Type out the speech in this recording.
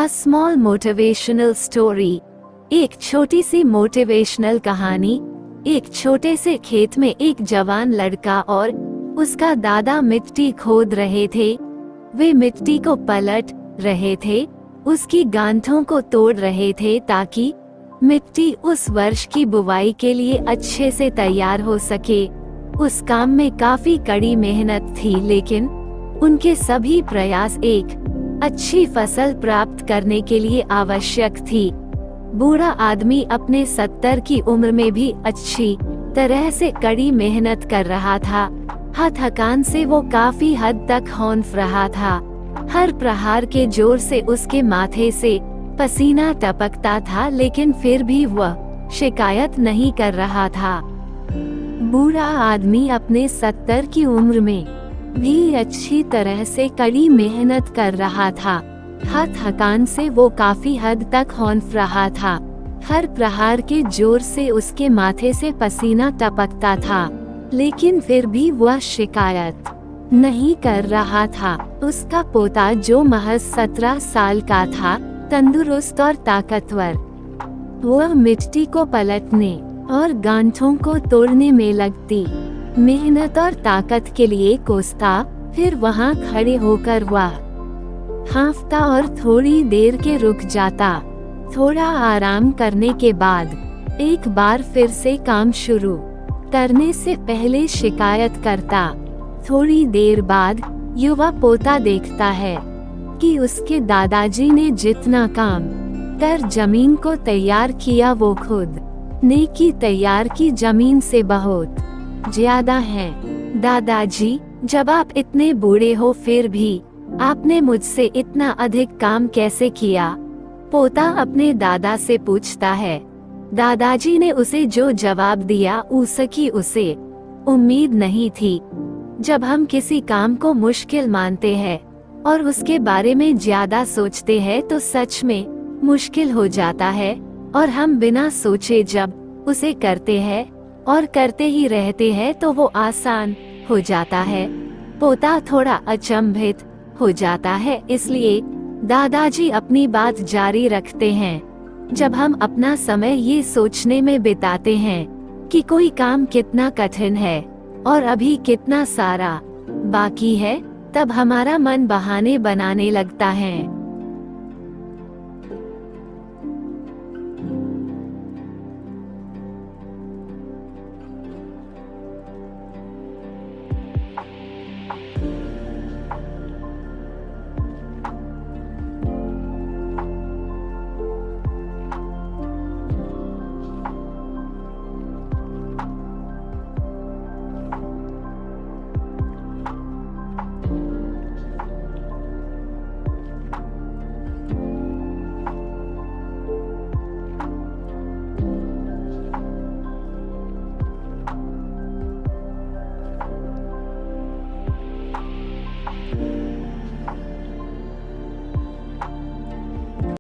A small motivational story. एक छोटी सी motivational कहानी। एक छोटे से खेत में एक जवान लड़का और उसका दादा मिट्टी खोद रहे थे। वे मिट्टी को पलट रहे थे, उसकी गांठों को तोड़ रहे थे ताकि मिट्टी उस वर्ष की बुवाई के लिए अच्छे से तैयार हो सके। उस काम में काफी कड़ी मेहनत थी, लेकिन उनके सभी प्रयास एक अच्छी फसल प्राप्त करने के लिए आवश्यक थी। बूढ़ा आदमी अपने 70 की उम्र में भी अच्छी तरह से कड़ी मेहनत कर रहा था। थकान से वो काफी हद तक हौंफ रहा था। हर प्रहार के जोर से उसके माथे से पसीना टपकता था, लेकिन फिर भी वह शिकायत नहीं कर रहा था। बूढ़ा आदमी अपने 70 की उम्र में भी अच्छी तरह से कड़ी मेहनत कर रहा था। थकान से वो काफी हद तक हौंफ रहा था। हर प्रहार के जोर से उसके माथे से पसीना टपकता था, लेकिन फिर भी वह शिकायत नहीं कर रहा था। उसका पोता, जो महज 17 साल का था, तंदुरुस्त और ताकतवर, वह मिट्टी को पलटने और गांठों को तोड़ने में लगती मेहनत और ताकत के लिए कोसता। फिर वहां खड़े होकर वह हाँफता और थोड़ी देर के रुक जाता। थोड़ा आराम करने के बाद एक बार फिर से काम शुरू करने से पहले शिकायत करता। थोड़ी देर बाद युवा पोता देखता है कि उसके दादाजी ने जितना काम कर जमीन को तैयार किया, वो खुद ने की तैयार की जमीन से बहुत ज्यादा है। दादाजी, जब आप इतने बूढ़े हो फिर भी आपने मुझसे इतना अधिक काम कैसे किया? पोता अपने दादा से पूछता है। दादाजी ने उसे जो जवाब दिया उसकी उसे उम्मीद नहीं थी। जब हम किसी काम को मुश्किल मानते हैं और उसके बारे में ज्यादा सोचते हैं तो सच में मुश्किल हो जाता है, और हम बिना सोचे जब उसे करते हैं और करते ही रहते हैं तो वो आसान हो जाता है। पोता थोड़ा अचंभित हो जाता है, इसलिए दादाजी अपनी बात जारी रखते हैं। जब हम अपना समय ये सोचने में बिताते हैं कि कोई काम कितना कठिन है और अभी कितना सारा बाकी है, तब हमारा मन बहाने बनाने लगता है।